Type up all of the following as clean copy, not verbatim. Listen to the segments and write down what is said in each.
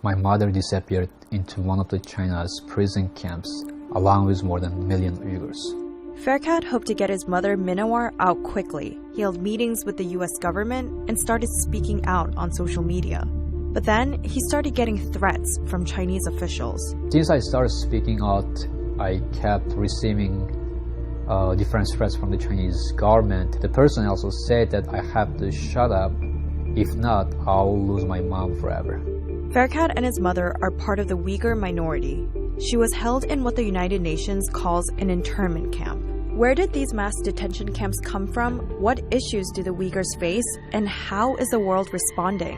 My mother disappeared into one of the China's prison camps, along with more than 1 million Uyghurs. Ferkat hoped to get his mother Minawar out quickly. He held meetings with the US government and started speaking out on social media. But then he started getting threats from Chinese officials. Since I started speaking out, I kept receiving different threats from the Chinese government. The person also said that I have to shut up. If not, I'll lose my mom forever. Ferkat and his mother are part of the Uyghur minority. She was held in what the United Nations calls an internment camp. Where did these mass detention camps come from? What issues do the Uyghurs face? And how is the world responding?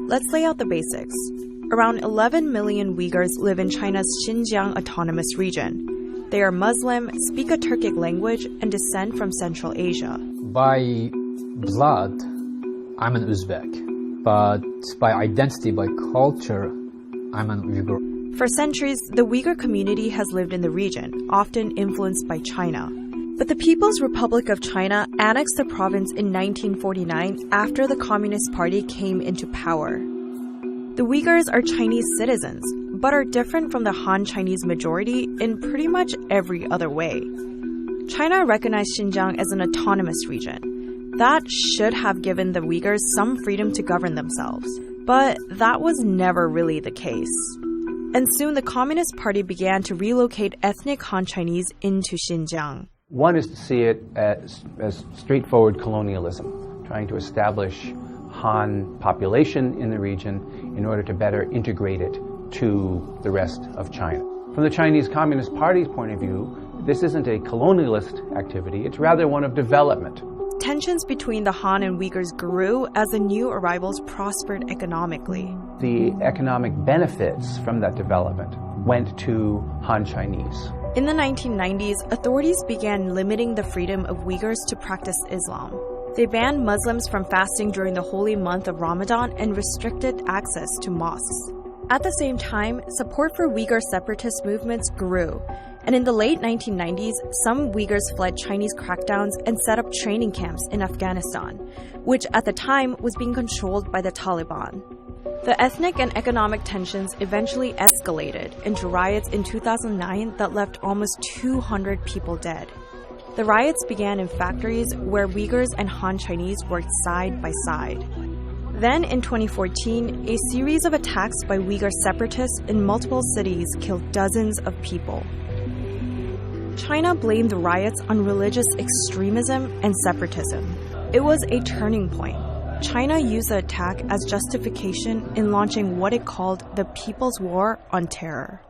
Let's lay out the basics. Around 11 million Uyghurs live in China's Xinjiang Autonomous Region. They are Muslim, speak a Turkic language, and descend from Central Asia. By blood, I'm an Uzbek, but by identity, by culture, I'm an Uyghur. For centuries, the Uyghur community has lived in the region, often influenced by China. But the People's Republic of China annexed the province in 1949 after the Communist Party came into power. The Uyghurs are Chinese citizens, but are different from the Han Chinese majority in pretty much every other way. China recognized Xinjiang as an autonomous region. That should have given the Uyghurs some freedom to govern themselves. But that was never really the case. And soon the Communist Party began to relocate ethnic Han Chinese into Xinjiang. One is to see it as straightforward colonialism, trying to establish Han population in the region in order to better integrate it to the rest of China. From the Chinese Communist Party's point of view, this isn't a colonialist activity, it's rather one of development. Tensions between the Han and Uyghurs grew as the new arrivals prospered economically. The economic benefits from that development went to Han Chinese. In the 1990s, authorities began limiting the freedom of Uyghurs to practice Islam. They banned Muslims from fasting during the holy month of Ramadan and restricted access to mosques. At the same time, support for Uyghur separatist movements grew, and in the late 1990s, some Uyghurs fled Chinese crackdowns and set up training camps in Afghanistan, which at the time was being controlled by the Taliban. The ethnic and economic tensions eventually escalated into riots in 2009 that left almost 200 people dead. The riots began in factories where Uyghurs and Han Chinese worked side by side. Then in 2014, a series of attacks by Uyghur separatists in multiple cities killed dozens of people. China blamed the riots on religious extremism and separatism. It was a turning point. China used the attack as justification in launching what it called the People's War on Terror.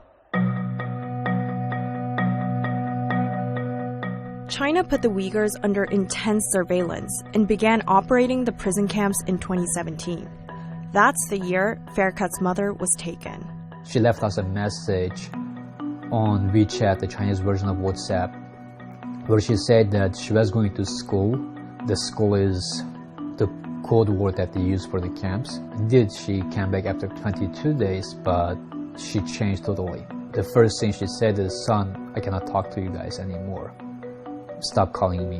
China put the Uyghurs under intense surveillance and began operating the prison camps in 2017. That's the year Ferkat's mother was taken. She left us a message on WeChat, the Chinese version of WhatsApp, where she said that she was going to school. The school is the code word that they use for the camps. Indeed, she came back after 22 days, but she changed totally. The first thing she said is, "Son, I cannot talk to you guys anymore. Stop calling me."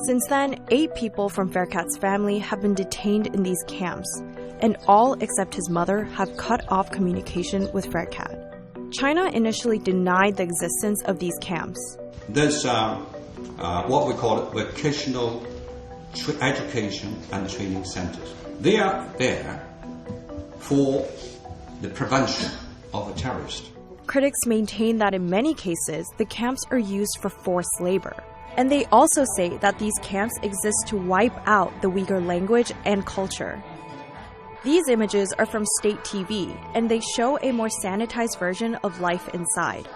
Since then, 8 people from Ferkat's family have been detained in these camps, and all except his mother have cut off communication with Ferkat. China initially denied the existence of these camps. There's what we call vocational education and training centers. They are there for the prevention of a terrorist. Critics maintain that in many cases, the camps are used for forced labor. And they also say that these camps exist to wipe out the Uyghur language and culture. These images are from state TV, and they show a more sanitized version of life inside.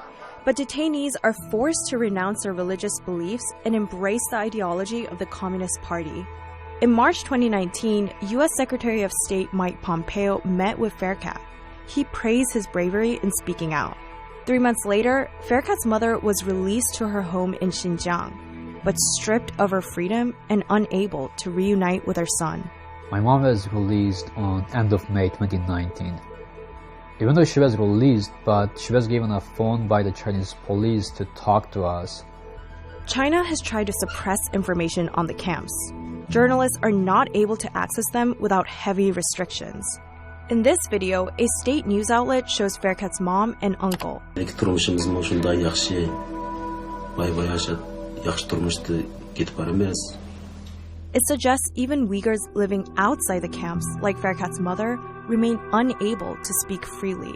But detainees are forced to renounce their religious beliefs and embrace the ideology of the Communist Party. In March 2019, U.S. Secretary of State Mike Pompeo met with Ferkat. He praised his bravery in speaking out. 3 months later, Ferkat's mother was released to her home in Xinjiang, but stripped of her freedom and unable to reunite with her son. My mom was released on end of May 2019. Even though she was released, but she was given a phone by the Chinese police to talk to us. China has tried to suppress information on the camps. journalists are not able to access them without heavy restrictions. In this video, a state news outlet shows Faircat's mom and uncle. It suggests even Uyghurs living outside the camps, like Faircat's mother, remain unable to speak freely.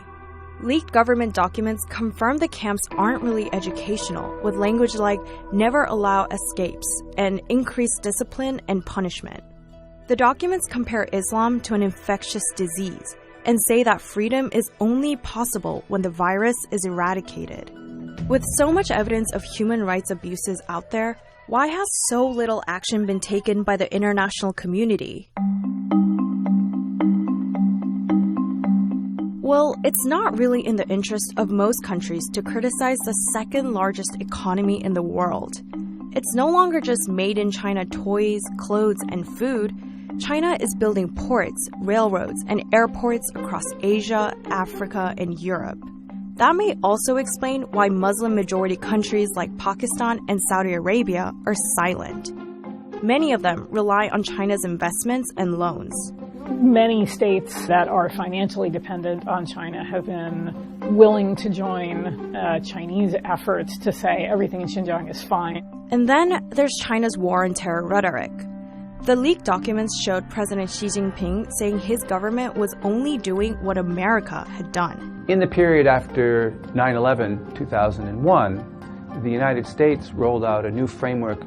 Leaked government documents confirm the camps aren't really educational, with language like never allow escapes and increased discipline and punishment. The documents compare Islam to an infectious disease and say that freedom is only possible when the virus is eradicated. With so much evidence of human rights abuses out there, why has so little action been taken by the international community? Well, it's not really in the interest of most countries to criticize the second largest economy in the world. It's no longer just made in China toys, clothes, and food. China is building ports, railroads, and airports across Asia, Africa, and Europe. That may also explain why Muslim-majority countries like Pakistan and Saudi Arabia are silent. Many of them rely on China's investments and loans. Many states that are financially dependent on China have been willing to join Chinese efforts to say everything in Xinjiang is fine. And then there's China's war on terror rhetoric. The leaked documents showed President Xi Jinping saying his government was only doing what America had done. In the period after 9/11, 2001, the United States rolled out a new framework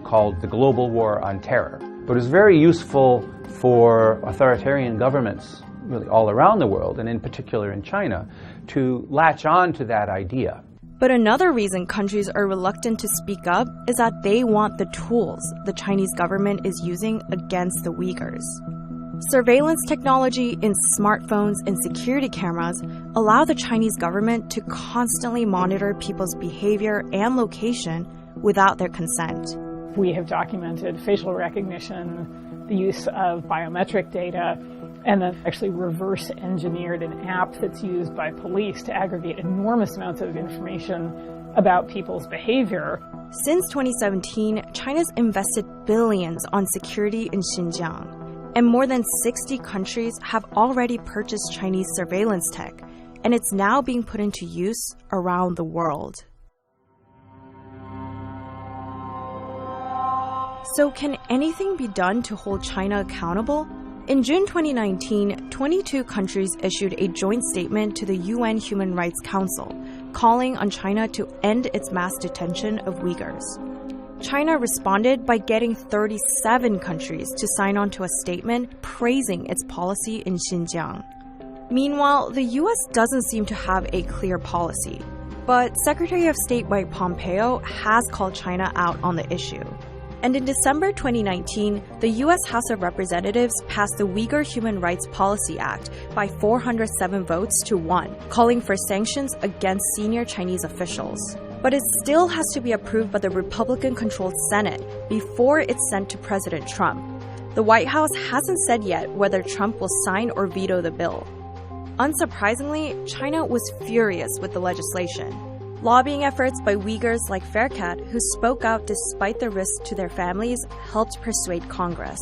called the Global War on Terror. But it was very useful for authoritarian governments really all around the world, and in particular in China, to latch on to that idea. But another reason countries are reluctant to speak up is that they want the tools the Chinese government is using against the Uyghurs. Surveillance technology in smartphones and security cameras allow the Chinese government to constantly monitor people's behavior and location without their consent. We have documented facial recognition, the use of biometric data, and then actually reverse engineered an app that's used by police to aggregate enormous amounts of information about people's behavior. Since 2017, China's invested billions on security in Xinjiang, and more than 60 countries have already purchased Chinese surveillance tech, and it's now being put into use around the world. So can anything be done to hold China accountable? In June 2019, 22 countries issued a joint statement to the UN Human Rights Council, calling on China to end its mass detention of Uyghurs. China responded by getting 37 countries to sign on to a statement praising its policy in Xinjiang. Meanwhile, the US doesn't seem to have a clear policy, but Secretary of State Mike Pompeo has called China out on the issue. And in December 2019, the U.S. House of Representatives passed the Uyghur Human Rights Policy Act by 407 votes to 1, calling for sanctions against senior Chinese officials. But it still has to be approved by the Republican-controlled Senate before it's sent to President Trump. The White House hasn't said yet whether Trump will sign or veto the bill. Unsurprisingly, China was furious with the legislation. Lobbying efforts by Uyghurs like Faircat, who spoke out despite the risk to their families, helped persuade Congress.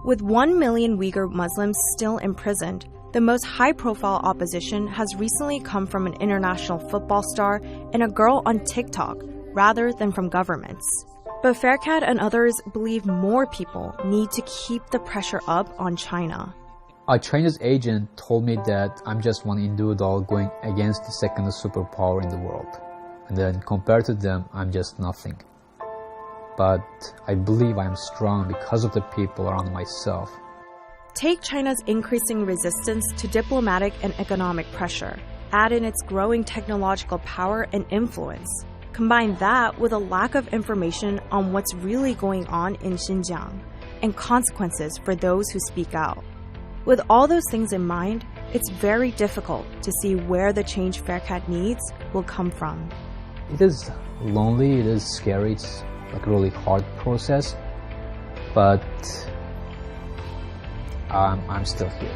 With 1 million Uyghur Muslims still imprisoned, the most high-profile opposition has recently come from an international football star and a girl on TikTok, rather than from governments. But Faircat and others believe more people need to keep the pressure up on China. A Chinese agent told me that I'm just one individual going against the second superpower in the world. And then compared to them, I'm just nothing. But I believe I'm strong because of the people around myself. Take China's increasing resistance to diplomatic and economic pressure. Add in its growing technological power and influence. Combine that with a lack of information on what's really going on in Xinjiang and consequences for those who speak out. With all those things in mind, it's very difficult to see where the change Faircat needs will come from. It is lonely, it is scary, it's like a really hard process, but I'm still here.